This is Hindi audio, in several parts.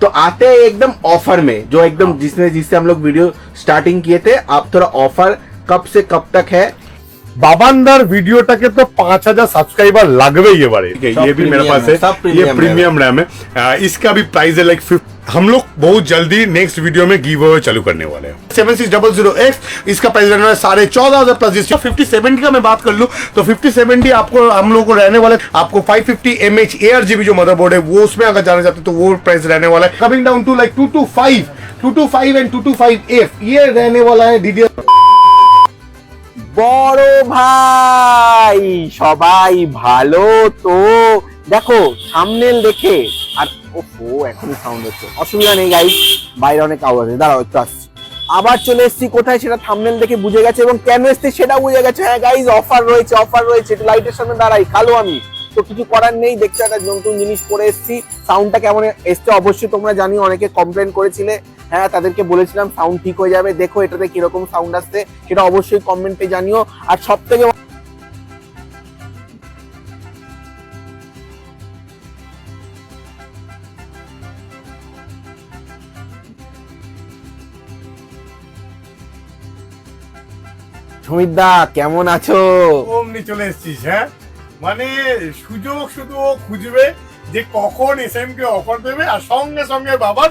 तो आते हैं एकदम ऑफर में, जो एकदम जिससे हम लोग वीडियो स्टार्टिंग किए थे। आप थोड़ा ऑफर कब से कब तक है? बाबानदार वीडियोটাকে तो 5000 सब्सक्राइबर লাগবে এবারে। ये भी मेरे पास है, ये प्रीमियम रैम है। इसका भी प्राइस है लाइक हम लोग बहुत जल्दी नेक्स्ट वीडियो में गिव अवे चालू करने वाले हैं। 7600X इसका प्राइस रहने वाला 14,500 प्लस जीएसटी। 5070 का मैं बात कर लूं तो 5070 आपको हम लोग को रहने वाला है आपको 550 mAh ARGB जो मदरबोर्ड है वो उसमें अगर जाना चाहते तो वो प्राइस रहने वाला है coming down to like 225 and 225F ये रहने वाला है DDR। বড় ভাই সবাই ভালো তো? দেখো থাম্বনেল দেখে আর ওহো এখনই সাউন্ড হচ্ছে, অসুবিধা নেই গাইস, বাইরে অনেক আওয়াজ আছে, দাঁড়াও একটু আসছি। আবার চলে এসেছি কোথায় সেটা থাম্বনেল দেখে বুঝে গেছে এবং কেন এসেছি সেটা বুঝে গেছে। হ্যাঁ গাইস অফার রয়েছে, একটু লাইটের সামনে দাঁড়াই, কালো আমি তো কিছু করার নেই। দেখছো একটা নতুন জিনিস পরে এসেছি, সাউন্ডটা কেমন এসছে অবশ্যই তোমরা জানিও, অনেকে কমপ্লেন করেছিলে। হ্যাঁ তাদেরকে বলেছিলাম সাউন্ড ঠিক হয়ে যাবে, দেখো এটাতে কিরকম সাউন্ড আসছে সেটা অবশ্যই কমেন্টে জানিও। আর সব থেকে সুমিতদা কেমন আছো? অমনি চলে এসেছিস? হ্যাঁ মানে সুযোগ শুধু খুঁজবে যে কখন এসএমকে অফার দেবে আর সঙ্গে সঙ্গে বাবার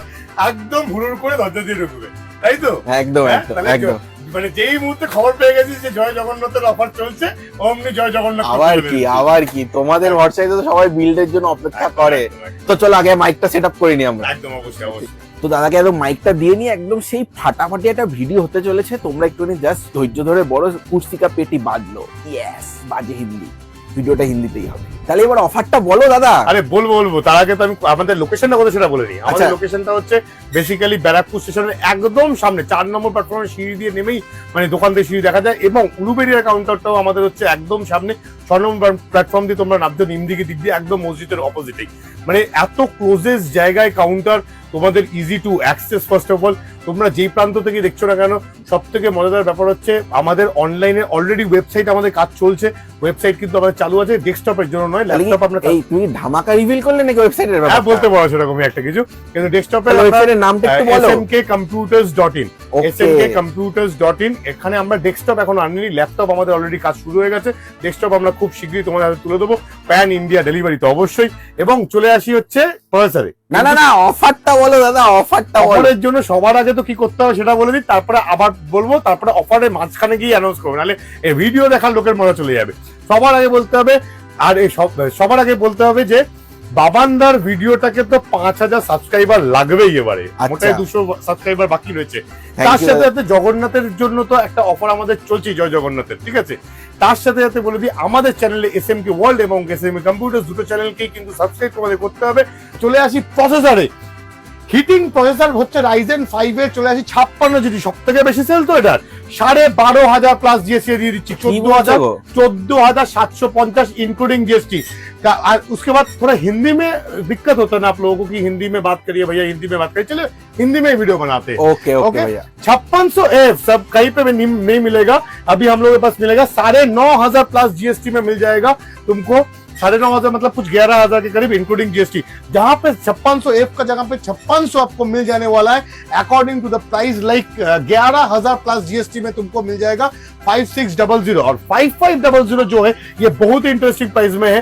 একদম হুড়ুর করে দরজা দিয়ে ঢুকবে, তাই তো? একদম একদম মানে যেই মুহূর্তে খবর পেয়ে গেছিস যে জয় জগন্নাথের অফার চলছে অমনি জয় জগন্নাথ। আবার কি তোমাদের হোয়াটসঅ্যাপে তো সবাই বিল্ডের জন্য অপেক্ষা করে। তো চলো আগে মাইকটা সেট আপ করে নি আমরা। একদম অবশ্যই। তো দাদাকে একদম মাইকটা দিয়ে নিয়ে একদম সেই ফাটাফাটি একটা ভিডিও হতে চলেছে, তোমরা একটুখানি জাস্ট ধৈর্য ধরে বড় কুর্সিকা পেটি বাজলো, ইয়েস বাজে হিন্দি, ভিডিওটা হিন্দিতেই হবে। তাহলে এবার অফারটা বলো দাদা। আরে বলবো তার আগে তো আমি আমাদের লোকেশনটা কোথায় সেটা বলে নিই। আমাদের লোকেশনটা হচ্ছে বেসিক্যালি ব্যারাকপুর স্টেশনের একদম সামনে 4 নম্বর প্ল্যাটফর্মে সিঁড়ি দিয়ে নেমেই মানে দোকান থেকে সিঁড়ি দেখা যায় এবং উলুবেরিয়ার কাউন্টারটাও আমাদের হচ্ছে একদম সামনে 6 নম্বর প্ল্যাটফর্ম দিয়ে তোমরা নামতে নিমদিকে দিক দিয়ে একদম মসজিদের অপোজিটেই, মানে এত ক্লোজেস্ট জায়গায় কাউন্টার, তোমাদের easy to access. First of all তোমরা যেই প্রান্ত থেকে দেখছো না কেন সব থেকে মজাদার ব্যাপার হচ্ছে আমাদের অনলাইনে অলরেডি ওয়েবসাইট আমাদের কাজ চলছে, ওয়েবসাইট কিন্তু আমাদের চালু আছে, ডেস্কটপের জন্য নয়, ল্যাপটপ আপনার। এই তুমি ধামাকা রিভিল করলে নাকি ওয়েবসাইটের ব্যাপার? হ্যাঁ বলতে পারো সেরকমই একটা কিছু, কিন্তু ডেস্কটপের ওয়েবসাইটের নামটা একটু বলো। smkcomputers.in smkcomputers.in। এখানে আমরা ডেস্কটপ এখন আনিনি, ল্যাপটপ আমাদের অলরেডি কাজ শুরু হয়ে গেছে, ডেস্কটপ আমরা খুব শীঘ্রই তোমাদের হাতে তুলে দেবো প্যান ইন্ডিয়া ডেলিভারি তো অবশ্যই। এবং চলে আসি হচ্ছে প্রসেসরে। না অফারটা বলো দাদা, অফারটা বলো। অফারের জন্য সবার আগে তো কি করতে হবে সেটা বলে দিই, তারপরে আবার বলবো, তারপরে অফারের মাঝখানে গিয়ে অ্যানাউন্স করবো, নাহলে এই ভিডিও দেখার লোকের মজা চলে যাবে। সবার আগে বলতে হবে আর এই সবার আগে বলতে হবে যে বাবানদার ভিডিওটাকে তো 5000 সাবস্ক্রাইবার লাগবেই এবারে, মোটাই 200 সাবস্ক্রাইবার বাকি রয়েছে। তার সাথে সাথে জগন্নাথের জন্য তো একটা অফার আমাদের চলছে, জয় জগন্নাথের, ঠিক আছে? তার সাথে সাথে বলে দিই আমাদের চ্যানেলে SMK ওয়ার্ল্ড এবং SMK কম্পিউটার্স দুটো চ্যানেলকেই কিন্তু সাবস্ক্রাইব তোমাদের করতে হবে। চলে আসি প্রসেসরে। হিটিং প্রসেসর হচ্ছে Ryzen 5 এর, চলে আসি 56 জিবি, সব থেকে বেশি সেল তো এটার 12,500 प्लस जीएसटी দিয়ে দিচ্ছি 14,750 इंक्लूडिंग जीएसटी। और उसके बाद थोड़ा हिंदी में दिक्कत होता है ना आप लोगों को कि हिंदी में बात करिए भैया, हिंदी में बात करिए, चलिए हिंदी में वीडियो बनाते हैं। ओके भैया। 5600F सब कहीं पे भी नहीं मिलेगा, अभी हम लोगों के पास मिलेगा 9,500 प्लस जीएसटी में मिल जाएगा तुमको। 9,500 मतलब कुछ 11,000 के करीब इंक्लूडिंग जीएसटी, जहां पे 5600F का जगह पे 5600 आपको मिल जाने वाला है according to the price like 11,000 plus GST में तुमको मिल जाएगा 5600। और 5500 जो है ये बहुत ही इंटरेस्टिंग प्राइस में है।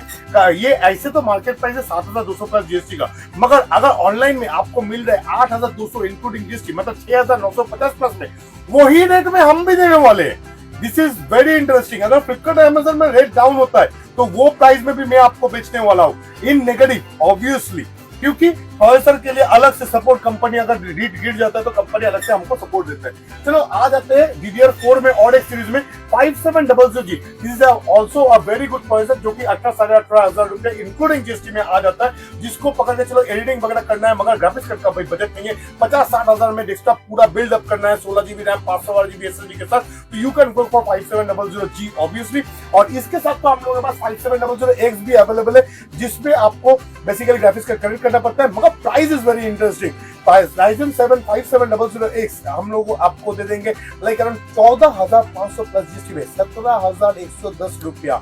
ये ऐसे तो मार्केट प्राइस है 7,200 प्लस जीएसटी का, मगर अगर ऑनलाइन में आपको मिल रहा है 8,200 इंक्लूडिंग जीएसटी मतलब 6,950 प्लस में, वही रेट में हम भी देने वाले हैं। This is very interesting. अगर फ्लिपकार्ट अमेज़न में रेट डाउन होता है तो वो प्राइस में भी मैं आपको बेचने वाला हूँ इन नेगेटिव, ऑब्वियसली, क्योंकि प्रोसेसर के लिए अलग से सपोर्ट कंपनी अगर गिर जाता है तो कंपनी अलग से हमको सपोर्ट देता है। चलो आ जाते हैं DDR4 में और एक सीरीज में 5700G। This is also a very good processor जो कि 18,500 रुपए इंक्लूडिंग जीएसटी में आ जाता है, जिसको पकड़ के चलो एडिटिंग वगैरह करना है, मगर ग्राफिक्स कार्ड का भाई बजट नहीं है, 50-60 हजार में डेस्कटॉप पूरा बिल्डअप करना है 16GB रैम 512GB SSD के साथ, तो you can go for 5700G obviously. और इसके साथ तो आप लोगों के पास 5700X भी अवेलेबल है, जिसमें आपको बेसिकली ग्राफिक्स कार्ड कनेक्ट करना पड़ता है, मगर price is very interesting. Ryzen 7 5700X हम लोग आपको दे देंगे लाइक अराउंड 14,500 प्लस जीएसटी में 17,110 रुपया।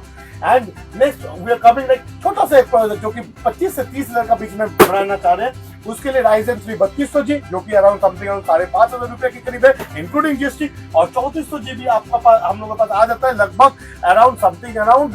And next we are coming like छोटा सा एक प्रोजेक्ट जो कि 25 से 30 हजार का बीच में बनाना चाह रहे हैं, उसके लिए Ryzen 3 3200G जो कि अराउंड समथिंग अराउंड 5,500 रुपए के करीब है इंक्लूडिंग जीएसटी, और 3400GB आपका हम लोगों के पास आ जाता है लगभग around something around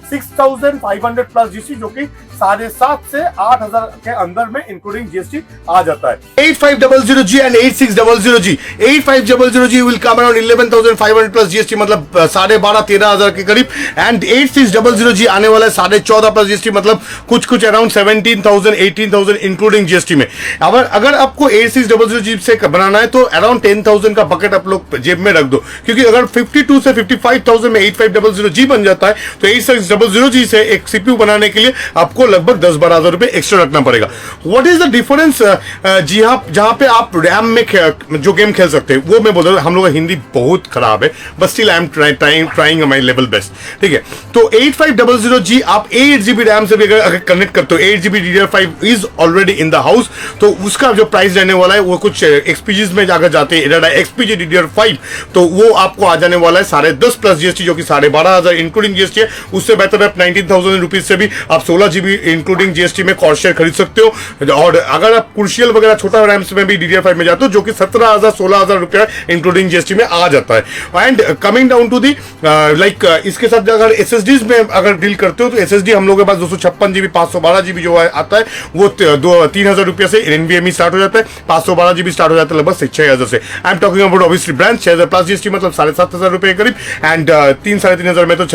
6,500 plus GST, जो कि 7,500 से 8,000 के अंदर में इंक्लूडिंग जीएसटी आ जाता है। 8500G and 8600G। 8500G will come around 11,500 plus GST, मतलब 12,500-13,000 के करीब, एंड 8600G आने वाला है 14,500 प्लस जीएसटी, मतलब कुछ अराउंड 17,000-18,000 इंक्लूडिंग जीएसटी में। अगर आपको 8600G से बनाना है तो अराउंड 10,000 का बकेट आप लोग जेब में रख दो, क्योंकि अगर 52 से 55,000 में 8500G बन जाता है तो 8600G से एक सीपीयू बनाने के लिए आपको लगभग 10-12,000 रुपए एक्स्ट्रा रखना पड़ेगा। What is the difference? जी हाँ, जहां पे आप रैम में जो गेम खेल सकते हैं वो मैं बोल रहा हूं। हम लोग का हिंदी बहुत खराब है, but still I am trying my level best, ठीक है। तो 8500G आप 8GB रैम से भी अगर कनेक्ट करते हो, 8GB DDR5 is already in the house, तो उसका जो प्राइस रहने वाला है वो कुछ एक्सपीजीज में जाकर जाते हैं XPG DDR5, तो वो आपको आ जाने वाला है 10.5 प्लस जीएसटी, जो कि 12,500 इंक्लूडिंग जीएसटी है। उससे बेहतर आप 19,000 रुपीज से भी आप 16GB इंक्लूडिंग जीएसटी में कॉर्सर खरीद सकते हो। और अगर आप क्रूशियल वगैरह छोटा रैम्स में भी DDR5 में जाते हो, जो कि 17,000-16,000 रुपया इंक्लूडिंग जीएसटी में आ जाता है। And coming down to the like इसके साथ अगर SSDs में अगर डील करते हो तो SSD हम लोगों के पास 256GB 512GB जो आता है वो 3,000 रुपये से NVMe स्टार्ट हो जाता है, 512GB स्टार्ट हो जाता है लगभग 6,000 से। I am talking about obviously brand 6,000 plus GST, मतलब 7,500 रुपये करीब, एंड 3-3,500 में तो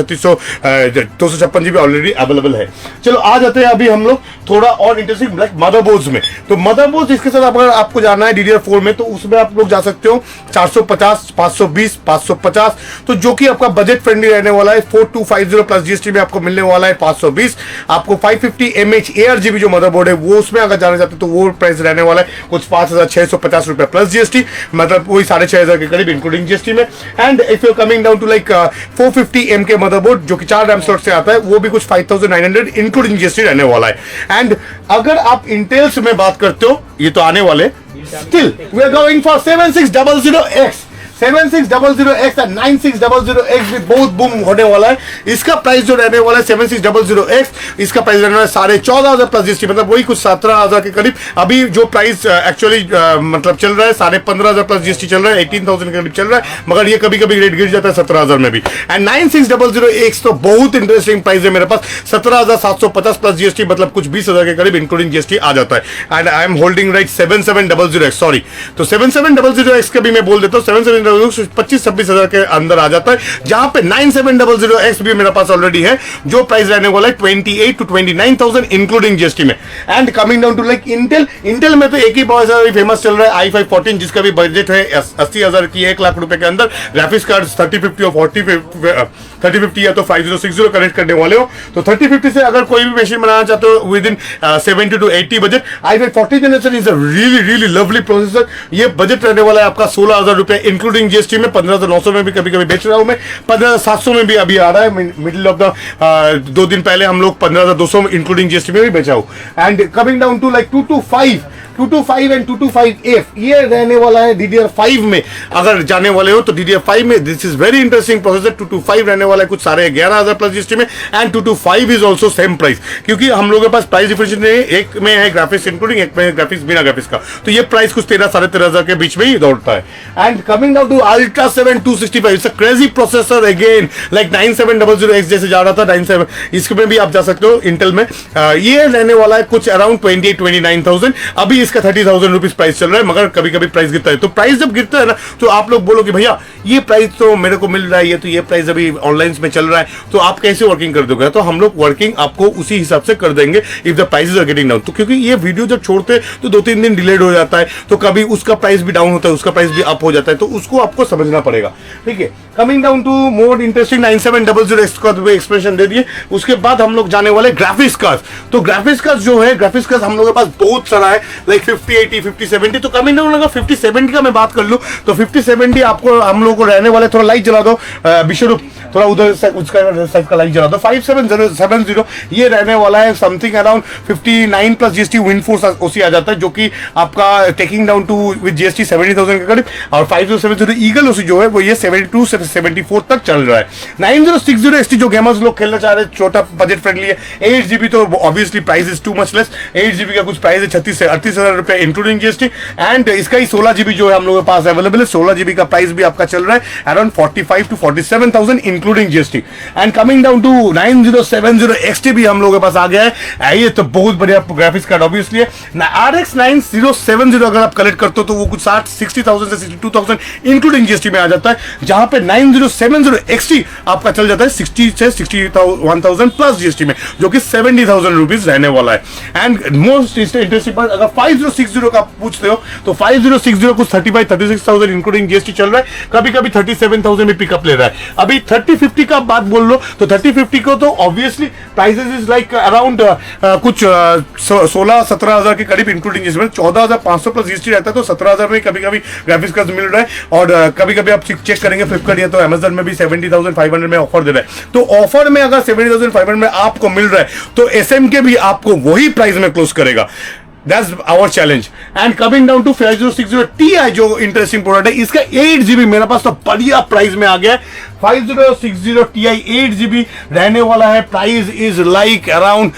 256GB ऑलरेडी अवेलेबल है। चलो आ जाते हैं अभी हम लोग थोड़ा और इंटरेस्टिंग लाइक मदरबोर्ड्स में। तो मदरबोर्ड्स इसके साथ अगर आपको जाना है DDR4 में तो उसमें आप लोग जा सकते हो 450, 520, 550, तो जो कि आपका बजट फ्रेंडली रहने वाला है। 4250 प्लस जीएसटी में आपको मिलने वाला है 520। आपको 550 mAh ARGB जो मदरबोर्ड है वो उसमें अगर जाना चाहते हो तो वो प्राइस रहने वाला है कुछ 5,650 रुपए प्लस जीएसटी, मतलब वही 6,500 के करीब इंक्लूडिंग जीएसटी में। And if you coming down to like 450M के मदरबोर्ड जो कि 4 रैम स्लॉट से आता है, वो भी कुछ 5,900 इंक्लूडिंग जीएसटी रहने वाला है। एंड अगर आप इंटेल्स में बात करते हो, ये तो आने वाले, still we are going for 7600X 7600X और 9600X भी बहुत बूम होने वाला है। इसका प्राइस जो रहने वाला है 7600X, इसका प्राइस रहने वाला है 14,500 प्लस जीएसटी, मतलब वही कुछ 17,000 के करीब। अभी जो प्राइस एक्चुअली मतलब चल रहा है 15,500 प्लस जीएसटी चल रहा है, 18,000 के करीब चल रहा है, मगर ये कभी कभी रेट गिर जाता है 17,000 में भी। एंड 9600X तो बहुत इंटरेस्टिंग प्राइस है मेरे पास, 17,750 प्लस जीएसटी, मतलब कुछ 20,000 के करीब इंक्लूडिंग जीएसटी आ जाता है। And I am holding right 7700X, sorry, तो 7700X का भी मैं बोल देता हूँ 25-26,000 के अंदर आ जाता है, जहां पे 9700X भी मेरे पास ऑलरेडी है, जो प्राइस रहने वाला है 28,000 to 29,000 इंक्लूडिंग जीएसटी में। And coming down to like Intel में तो एक ही बहुत ज्यादा फेमस चल रहा है i5-14, जिसका भी बजट है 80,000 की, 1 लाख रुपए के अंदर। ग्राफिक्स कार्ड 3050 और 3050 या तो 5060 कनेक्ट करने वाले हो, तो 3050 से अगर कोई भी मशीन बनाना चाहते हो with in 70 to 80 budget, i5-14 generation is a really lovely processor. ये बजट रहने वाला है आपका 16,000 रुपए इंक्लूडिंग जीएसटी में। 15,900 में भी कभी कभी बेच रहा हूं मैं, 15,700 में भी अभी आ रहा है। मिडिल ऑफ द 2 दिन पहले हम लोग 15,200 इंक्लूडिंग जीएसटी में भी बेचा हूं। And coming down to like 225 and 225F, ये रहने वाला है DDR5 में। अगर जाने वाले हो तो DDR5 में this is very interesting processor. 225 रहने वाला है कुछ 11,500 प्लस जीएसटी में, and 225 is also same price, क्योंकि हम लोगों के पास प्राइस डिफरेंस नहीं है, एक में है ग्राफिक्स इंक्लूडिंग, एक में है ग्राफिक्स बिना ग्राफिक्स का, तो ये प्राइस कुछ 13,000-13,500 के बीच में ही दौड़ता है। And coming down to Ultra 7 265, it's a crazy processor again, like 9700X जैसे जा रहा था 97, इसमें भी आप जा सकते हो इंटेल में। ये रहने वाला है कुछ अराउंड 28-29,000, अभी इसका 30,000 रुपीज प्राइस चल रहा है, मगर कभी कभी प्राइस गिरता है। तो प्राइस जब गिरता है ना, तो आप लोग बोलो कि भैया ये प्राइस तो मेरे को मिल रहा है, ये तो ये प्राइस अभी ऑनलाइन में चल रहा है, तो आप कैसे वर्किंग कर दोगे? तो हम लोग वर्किंग आपको उसी हिसाब से कर देंगे if the prices are getting down. तो क्योंकि ये वीडियो जब छोड़ते तो 2-3 दिन डिलेड हो जाता है, तो कभी उसका प्राइस भी डाउन होता है, उसका प्राइस भी अप हो जाता है, तो उसको आपको समझना पड़ेगा, ठीक है। Coming down to more interesting 9700X का भी एक्सप्रेशन दे दिए। उसके बाद हम लोग जाने वाले ग्राफिक्स कार्ड। तो ग्राफिक्स कार्ड जो है, ग्राफिक्स कार्ड हम लोग के पास बहुत सारा है, लाइक 50-80, 50-70, तो कमिंग डाउन अगर 50-70 का मैं बात कर लूँ तो 50-70 आपको हम लोगों को रहने वाले, थोड़ा लाइट जला दो विश्वरूप, थोड़ा उधर उसका साइड का लाइट जला दो, 5770 ये रहने वाला है something around 59 plus GST Windforce OC आ जाता है, जो कि आपका taking down to with GST 70,000 के करीब, और 5070 ईगल ओसी जो है वो ये 72 से 74 तक चल रहा है। 9060 XT जो गेमर्स लोग खेलना चाह रहे हैं, छोटा बजट फ्रेंडली है, 8GB तो obviously price is too much less, 8GB का कुछ प्राइस है 36 से 38,000 रुपए इंक्लूडिंग जीएसटी, एंड इसका ही 16GB जो है हम लोगों के पास अवेलेबल है, 16GB का प्राइस भी आपका चल रहा है around 45 to 47,000 including GST. And coming down to 9070 XT भी हम लोगों के पास आ गया है, ये तो बहुत बढ़िया ग्राफिक्स कार्ड ऑब्वियसली है। RX 9070 अगर आप कलेक्ट करते हो तो वो कुछ 60,000 से 62,000 इंक्लूडिंग जीएसटी में आ जाता है, जहां पे 9070 XT आपका चल जाता है 60 से 61,000 प्लस जीएसटी में, जो कि 70,000 रुपीज रहने वाला है। एंड मोस्ट इंटरेस्टिंग बात, अगर 5060 का पूछते हो तो 5060 कुछ 35-36,000 इंक्लूडिंग जीएसटी चल रहा है, कभी कभी 37,000 में पिकअप ले रहा है। अभी 3050 का बात बोल लो तो 3050 को तो obviously prices is like around कुछ 16-17,000 के करीब इंक्लूडिंग जीएसटी, 14,500 प्लस जीएसटी रहता है, तो 17,000 में कभी कभी ग्राफिक्स कार्ड मिल रहा है, और कभी कभी आप चेक करेंगे फ्लिपकार्ट या तो अमेजन में भी 70,500 में ऑफर दे रहा है। तो ऑफर में अगर 70,500 में आपको मिल रहा है तो एसएमके भी आपको वही प्राइस में क्लोज करेगा। That's our challenge. And coming down to 5060 Ti जो इंटरेस्टिंग प्रोडक्ट है, इसका 8GB मेरे पास तो बढ़िया प्राइस में आ गया है। 5060 Ti 8GB रहने वाला है, price is like around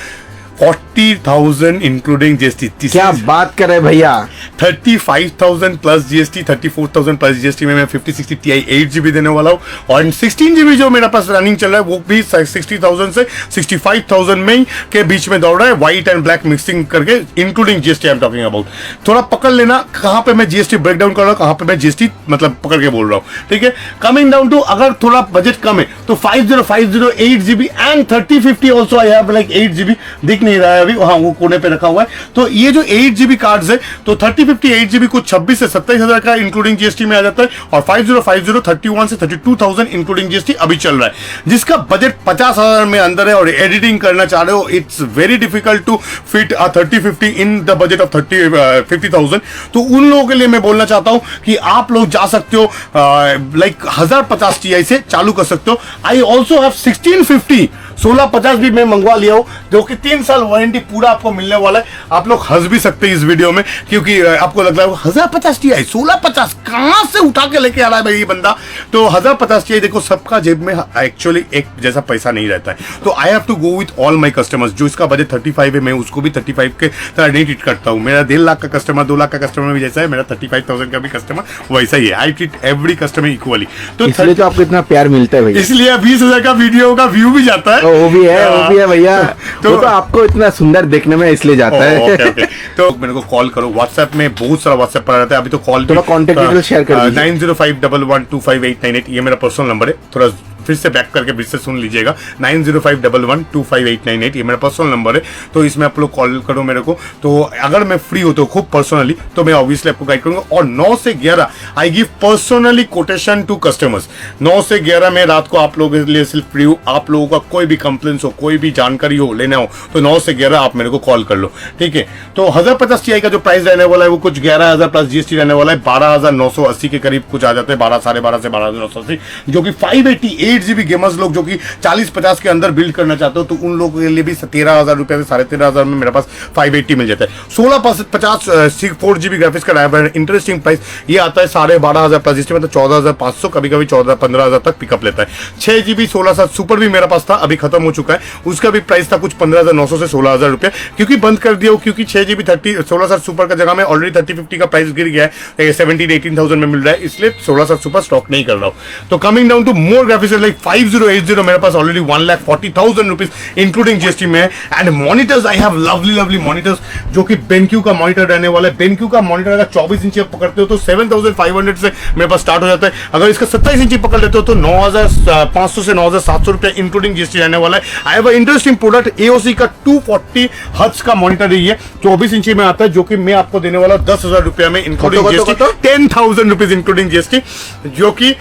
40,000 including GST. क्या बात कर रहे भैया, 35,000 प्लस जीएसटी, 34,000 प्लस जीएसटी में मैं 5060 Ti 8GB देने वाला हूँ, और 16GB जो मेरा पास रनिंग चल रहा है वो भी 60,000 से 65,000 में के बीच में दौड़ रहा है, व्हाइट एंड ब्लैक मिक्सिंग करके including GST I am talking about. थोड़ा पकड़ लेना कहाँ पे मैं जीएसटी ब्रेक डाउन कर रहा हूँ, कहाँ पे मैं जीएसटी मतलब पकड़ के बोल रहा हूँ, ठीक है। कमिंग डाउन टू अगर थोड़ा बजट कम है तो 5050 8GB and 3050 also I have like 8GB, दिख नहीं रहा है अभी, हाँ वो कोने पे रखा हुआ है। तो ये जो 8GB कार्ड्स है तो 3050 8GB कुछ 26 से 27,000 का इंक्लूडिंग जीएसटी में आ जाता है, और 5050 31 से 32,000 इंक्लूडिंग जीएसटी अभी चल रहा है, जिसका बजट 50,000 में अंदर है और एडिटिंग करना चाह रहे हो, it's very difficult to fit a 3050 in the budget of 50,000। तो उन लोगों के लिए मैं बोलना चाहता हूं कि आप लोग जा सकते हो लाइक 1050 Ti से चालू कर सकते हो। आई ऑल्सो हैव 1650 1650 भी मैं मंगवा लिया हूं, जो कि 3 साल वारंटी पूरा आपको मिलने वाला है। आप लोग हंस भी सकते हैं इस वीडियो में, क्योंकि आपको लग रहा है 1050 Ti 1650 कहां से उठा के लेके आ रहा है भाई ये बंदा। तो 1050 Ti देखो, सबका जेब में एक्चुअली एक जैसा पैसा नहीं रहता है, तो I have to go with all my customers. जो इसका बजट 35 है मैं उसको भी 35 के तरह नहीं ट्रीट करता हूं। मेरा 1.5 लाख का कस्टमर 2 लाख का कस्टमर भी जैसा है, मेरा 35,000 का भी कस्टमर वैसा ही है। I treat every customer equally. तो इसलिए तो आपको इतना प्यार मिलता है भैया, इसलिए 20,000 का वीडियो का व्यू भी जाता है। वो भी है भैया, तो आपको इतना सुंदर देखने में इसलिए जाता है। ओके। तो मेरे को कॉल करो, व्हाट्सएप में बहुत सारा व्हाट्सएप पड़ा रहता है, अभी तो कॉल थोड़ा कॉन्टेक्ट डिटेल शेयर कर दीजिए। 9051125898 ये मेरा पर्सनल नंबर है। थोड़ा फिर से बैक करके फिर से सुन लीजिएगा, 9051125898 ये मेरा पर्सनल नंबर है। तो इसमें आप लोग कॉल करो मेरे को, तो अगर मैं फ्री होता हूँ खूब पर्सनली तो मैं ऑब्वियसली आपको गाइड करूंगा। और 9 से 11 I give personally quotation to customers. 9 से 11 में रात को आप लोगों के लिए सिर्फ फ्री हूँ। आप लोगों का कोई भी कंप्लेंट्स हो, कोई भी जानकारी हो, लेना हो, तो 9 से 11 आप मेरे को कॉल कर लो, ठीक है। तो 1050 Ti का जो प्राइस रहने वाला है वो कुछ 11,000 प्लस जीएसटी रहने वाला है, 12,980 के करीब कुछ आ जाते हैं, 12 साढ़े 12 से 12,980, जो कि 580 8GB गेमर्स लोग जो कि 40-50 के अंदर बिल्ड करना चाहते हो तो उन लोगों के लिए भी 13,000 रुपए से 13,500 में मेरे पास 580 मिल जाता है। 1650 4GB ग्राफिक्स का इंटरेस्टिंग प्राइस ये आता है 12,500 प्लस, जिसमें मतलब 14,500 कभी कभी 14-15,000 तक पिकअप लेता है। 6GB 16 सुपर भी मेरे पास था, अभी खत्म हो चुका है। उसका भी प्राइस था कुछ 15,900 से 16,000 रुपए, क्योंकि बंद कर दिया, क्योंकि 6GB 16 सुपर का जगह में ऑलरेडी 3050 का प्राइस गिर गया है, 17-18,000 में मिल रहा है, इसलिए 16 सुपर स्टॉक नहीं कर रहा हूं। तो coming down to more graphics like 5080 मेरे पास ऑलरेडी 1,40,000 रुपीज इंक्लूडिंग जीएसटी में है। And monitors I have lovely monitors, जो कि बेनक्यू का मॉनिटर रहने वाला है। बेनक्यू का मॉनिटर अगर 24 इंची आप पकड़ते हो तो 7,500 से मेरे पास स्टार्ट हो जाता है। अगर इसका 27 इंची पकड़ लेते हो तो 9,500 से 9,700 रुपया इंक्लूडिंग जीएसटी रहने वाला है। I have interesting product AOC का 240 हर्ट्ज का मॉनिटर है, ये 24 इंची में आता है, जो कि मैं आपको देने वाला 10,000 रुपया में including GST, 10,000 rupees including GST, जो कि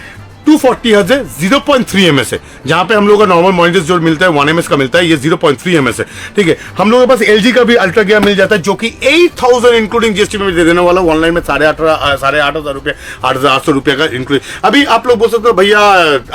240 हर्ट्ज है, 0.3 ms है। जहां पे हम लोग का नॉर्मल मॉनिटर्स जो मिलता है 1 ms का मिलता है, ये 0.3 ms है, ठीक है। हम लोगों के पास LG का भी अल्ट्रा गियर मिल जाता है, जो कि 8000 इंक्लूडिंग GST में दे देने वाला हूं ऑनलाइन में 8,500 रुपया, 8,800 रुपया का इंक्लूडिंग। अभी आप लोग बोल सकते हो भैया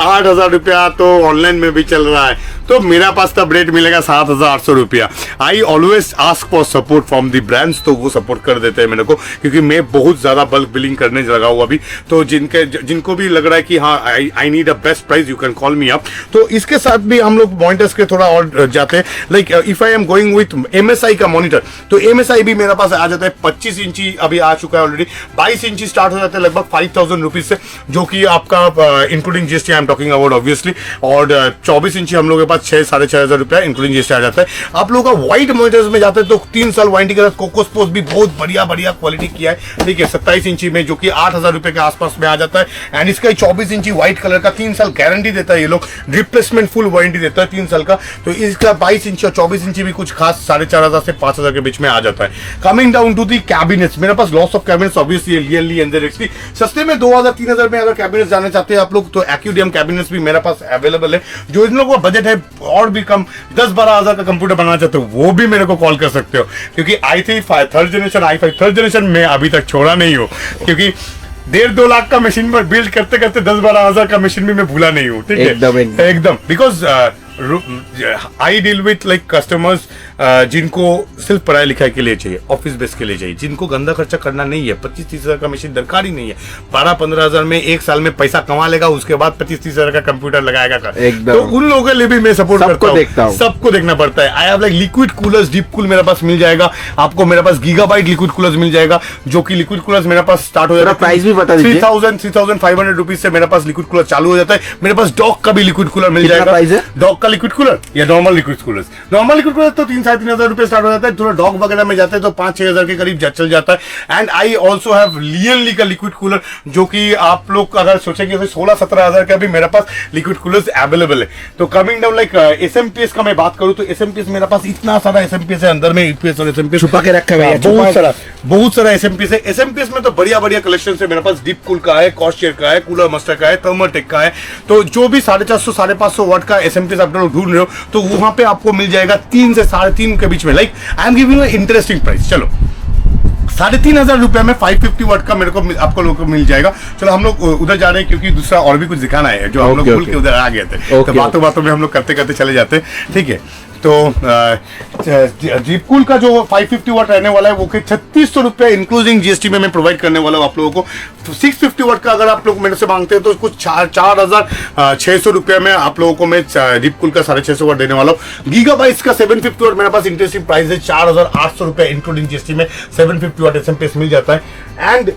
8,000 रुपया तो ऑनलाइन में भी चल रहा है, तो मेरा पास तब रेट मिलेगा 7,800 रुपया। I always ask for support from the brands, तो वो सपोर्ट कर देते हैं मेरे को, क्योंकि मैं बहुत ज्यादा बल्क बिलिंग करने लगा हूं अभी। तो जिनको भी लग रहा है कि हाँ I need a best price, you can call me up. तो इसके साथ भी हम लोग मॉनिटर्स के थोड़ा और जाते हैं। Like if I am going with MSI का मॉनिटर, तो MSI भी मेरे पास आ जाता है 25 इंची, अभी आ चुका है ऑलरेडी। 22 इंची स्टार्ट हो जाता है लगभग 5,000 रुपीज से, जो कि आपका including GST I am talking about obviously. और 24 इंची हम लोग के पास 6,500 रुपया इंक्लूडिंग GST आ जाता है। आप लोगों का व्हाइट मॉनिटर्स में जाते हैं तो 3 साल वारंटी के साथ कोकोस पोस्ट भी बहुत बढ़िया क्वालिटी किया है, ठीक है। 27 इंची में जो कि 8,000 रुपए के आसपास में आ जाता है। एंड इसका 24 इंची व्हाइट कलर का 3 साल गारंटी देता है, ये लोग रिप्लेसमेंट फुल वारंटी देता है 3 साल का। तो इसका 22 इंची और 24 इंची भी कुछ खास 4,500 से 5,000 के बीच में आ जाता है। Coming down to the cabinets, मेरे पास lots of cabinets obviously Lian Li एंजर सस्ते में 2,000-3,000 में अगर कैबिनेट्स जाना चाहते हैं आप लोग, तो एक्यूडियम कैबिनेट्स भी मेरे पास अवेलेबल है। जो इन लोगों का बजट है और भी कम, 10-12 हजार का कंप्यूटर बनाना चाहते हो, वो भी मेरे को कॉल कर सकते हो, क्योंकि i3 third generation, i5 third generation में अभी तक छोड़ा नहीं हो, क्योंकि 1.5-2 लाख का मशीन पर बिल्ड करते करते 10-12 हजार का मशीन भी मैं भूला नहीं हूँ, ठीक है। एकदम because I deal with like customers जिनको सिर्फ पढ़ाई लिखाई के लिए चाहिए, ऑफिस बेस के लिए चाहिए, जिनको गंदा खर्चा करना नहीं है। 25-30 हजार का मशीन दरकार ही नहीं है। 12-15 हजार में एक साल में पैसा कमा लेगा, उसके बाद 25-30 हजार का कंप्यूटर लगाएगा। तो उन लोगों के लिए भी मैं सपोर्ट करता हूँ। सबको देखना पड़ता है। I have like liquid coolers, deep cool मेरे पास मिल जाएगा आपको। मेरे पास गीगाबाइट लिक्विड कूलर्स मिल जाएगा, जो कि लिक्विड कूलर्स मेरे पास स्टार्ट हो जाता है। प्राइस भी बता दीजिए। 3,500 रुपीज से मेरे पास लिक्विड कूलर चालू हो जाता है। मेरे पास डॉग का भी लिक्विड कूलर मिल जाएगा। डॉग का लिक्विड कूलर या नॉर्मल लिक्विड कूलर्स, तो 3,000-3,500 रुपए स्टार्ट हो जाता है। थोड़ा डॉग वगैरह में जाते हैं तो 5-6 हजार के करीब चल जाता है। एंड आई ऑल्सो हैव लियनली का लिक्विड कूलर, जो कि आप लोग अगर सोचेंगे तो 16-17 हजार का भी मेरे पास लिक्विड कूलर्स अवेलेबल है। तो कमिंग डाउन लाइक SMPS का मैं बात करूं तो SMPS मेरे पास इतना सारा SMPS है, अंदर में EPS और SMPS छुपा के रखा है, बहुत सारा SMPS है। SMPS में तो बढ़िया कलेक्शन है मेरे पास। डीप कूल का है, कॉस्टियर का है, कूलर मास्टर का है, थर्मोटेक का है। तो जो भी 450-550 वाट का SMPS आप लोग ढूंढ रहे हो, तो वहां पे आपको मिल जाएगा 3 से 3.5 के बीच में। Like I am giving interesting price. चलो 3,500 रुपए में 550 वाट का मेरे को आपको लोगों को मिल जाएगा। चलो हम लोग उधर जा रहे हैं, क्योंकि दूसरा और भी कुछ दिखाना है, जो हम लोग भूल के उधर आ गए थे। तो बातों में हम लोग करते चले जाते हैं, ठीक है। तो डीप कूल का जो 550 वाट रहने वाला है, वो 3,600 रुपया इंक्लूडिंग GST में मैं प्रोवाइड करने वाला हूँ आप लोगों को। तो 650 वाट का अगर आप लोग मेरे से मांगते हैं तो कुछ 4,600 रुपया में आप लोगों को मैं डीप कूल का 650 वाट देने वाला हूँ। गीगाबाइट्स का 750 वाट मेरे पास इंटरेस्टिंग प्राइस है, 4,800 रुपया इंक्लूडिंग GST में 750 वाट SMPS मिल जाता है। एंड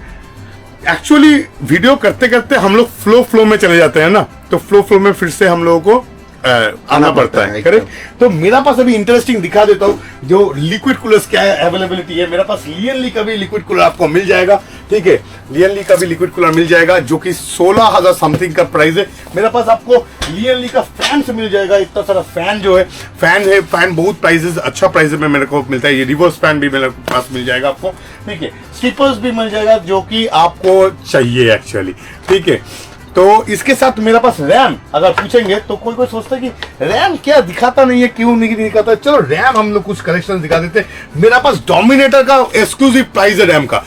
एक्चुअली वीडियो करते करते हम लोग फ्लो में चले जाते हैं ना, तो फ्लो में फिर से हम लोगों को आना पड़ता है, करेक्ट। तो मेरा पास अभी इंटरेस्टिंग दिखा देता हूँ, जो लिक्विड कूलर्स क्या है अवेलेबिलिटी है। मेरा पास लियनली का भी लिक्विड कूलर आपको मिल जाएगा, ठीक है। लियनली का भी लिक्विड कूलर मिल जाएगा, जो कि 16,000 समथिंग का प्राइस है। मेरा पास आपको लियनली का फैन मिल जाएगा। इतना सारा फैन जो है, फैन बहुत प्राइसेस, अच्छा प्राइस में मेरे को मिलता है। ये रिवर्स फैन भी मेरे पास मिल जाएगा आपको, ठीक है। स्लीपर्स भी मिल जाएगा, जो कि आपको चाहिए एक्चुअली, ठीक है। तो इसके साथ मेरा पास रैम, अगर पूछेंगे तो कोई सोचता है कि रैम क्या दिखाता नहीं है, क्यों नहीं दिखाता। चलो रैम हम लोग कुछ कलेक्शन दिखा देते हैं। मेरा पास डोमिनेटर का एक्सक्लूसिव प्राइस है रैम का,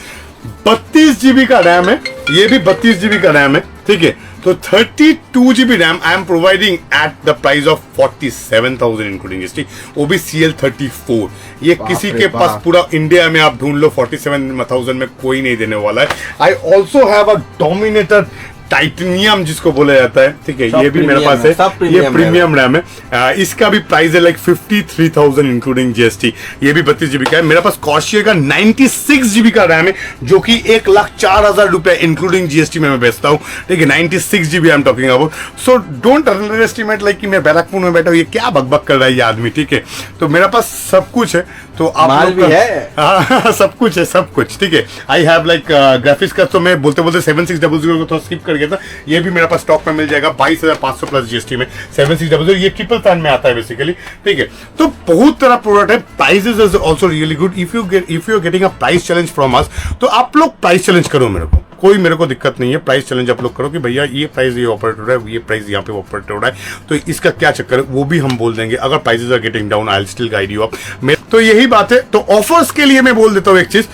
32 GB का रैम है। ये भी 32 GB का रैम है, ठीक है। तो 32 GB RAM I am providing at the price of 47,000 including GST, वो भी CL34। ये किसी के पास पूरा इंडिया में आप ढूंढ लो, 47,000 में कोई नहीं देने वाला है। I also have a dominator titanium जिसको बोला जाता है, ठीक है। ये भी मेरे पास है, ये प्रीमियम रैम है। इसका भी प्राइस है लाइक 53,000 इंक्लूडिंग GST। ये भी 32 GB का है। मेरे पास कॉस्टियर का 96 GB का रैम है, जो कि 1,04,000 रुपए इंक्लूडिंग GST में मैं बेचता हूँ, ठीक है। 96 GB I am talking about. So don't under estimate like कि मैं बैरकपुर में बैठा हूँ, ये क्या बकबक कर रहा है ये आदमी, ठीक है। तो मेरा पास सब कुछ है, तो आप माल भी है। सब कुछ है, सब कुछ, ठीक है। आई हैव लाइक ग्राफिक्स का, तो मैं बोलते 7600 को थोड़ा स्किप कर गया था। ये भी मेरे पास स्टॉक में मिल जाएगा 22,500 प्लस GST में 7600। ये ट्रिपल फैन में आता है बेसिकली, ठीक है। तो बहुत तरह प्रोडक्ट है। Prices is also really good. If you are getting a price challenge from us, तो आप लोग प्राइस चैलेंज करो मेरे को। कोई मेरे को दिक्कत नहीं है, प्राइस चैलेंज आप लोग करो कि भैया ये प्राइस ये ऑपरेट हो रहा है, ये प्राइस यहाँ पे ऑपरेट हो रहा है, तो इसका क्या चक्कर है वो भी हम बोल देंगे। अगर prices are getting down I will still guide you up. तो यही बात है। तो ऑफर्स के लिए मैं बोल देता हूँ एक चीज,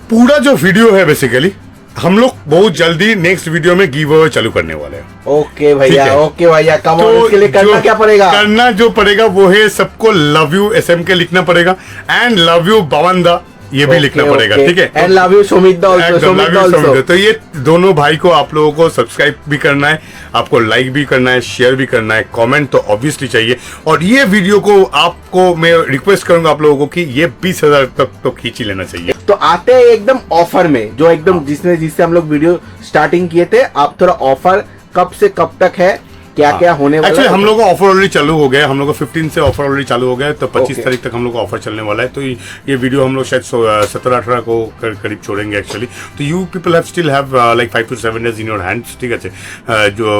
पूरा जो वीडियो है बेसिकली हम लोग बहुत जल्दी नेक्स्ट वीडियो में गिव अवे चालू करने वाले हैं। ओके भैया कम ऑन, इसके लिए करना क्या पड़ेगा? करना जो पड़ेगा वो है सबको लव यू SMK लिखना पड़ेगा एंड लव यू बावंदा ये भी लिखना पड़ेगा, ठीक है? And love you Sumit also. तो ये दोनों भाई को आप लोगों को सब्सक्राइब भी करना है, आपको लाइक भी करना है, शेयर भी करना है, कमेंट तो ऑब्वियसली चाहिए। और ये वीडियो को आपको मैं रिक्वेस्ट करूंगा आप लोगों को कि ये 20,000 तक तो खींच ही लेना चाहिए। तो आते हैं एकदम ऑफर में, जो एकदम जिससे हम लोग वीडियो स्टार्टिंग किए थे। आप थोड़ा ऑफर कब से कब तक है, क्या क्या होने वाला है? एक्चुअली हम लोग का ऑफर ऑलरेडी चालू हो गया, हम लोग का 15 से ऑफर ऑलरेडी चालू हो गया है, तो 25 तारीख तक हम लोग का ऑफर चलने वाला है। तो ये वीडियो हम लोग शायद 17-18 को करीब छोड़ेंगे एक्चुअली। तो you people have still have like 5 to 7 days in your hands, ठीक है?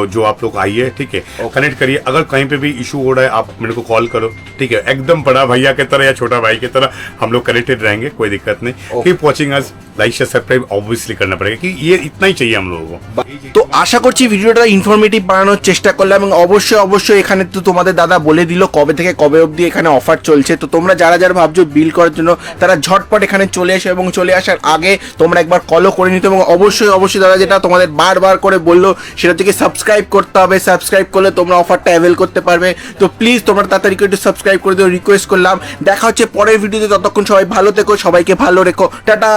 जो आप लोग आइए, ठीक है, कनेक्ट करिए। अगर कहीं पे भी इशू हो रहा है आप मेरे को कॉल करो, ठीक है? एकदम बड़ा भैया की तरह या छोटा भाई की तरह हम लोग कनेक्टेड रहेंगे, कोई दिक्कत नहीं। Keep watching us, like share subscribe obviously करना पड़ेगा कि ये इतना ही चाहिए हम लोगों को। তো আশা করছি ভিডিওটা ইনফরমেটিভ বানানোর চেষ্টা করলাম, এবং অবশ্যই এখানে তো তোমাদের দাদা বলে দিল কবে থেকে কবে অবধি এখানে অফার চলছে। তো তোমরা যারা যারা ভাবছো বিল করার জন্য তারা ঝটপট এখানে চলে এসো, এবং চলে আসার আগে তোমরা একবার কলও করে নিতে। এবং অবশ্যই দাদা যেটা তোমাদের বারবার করে বললো সেটা থেকে সাবস্ক্রাইব করতে হবে। সাবস্ক্রাইব করলে তোমরা অফারটা অ্যাভেল করতে পারবে। তো প্লিজ তোমরা তাড়াতাড়ি করে একটু সাবস্ক্রাইব করে দিও, রিকোয়েস্ট করলাম। দেখা হচ্ছে পরের ভিডিওতে, ততক্ষণ সবাই ভালো থেকো, সবাইকে ভালো রেখো, টাটা।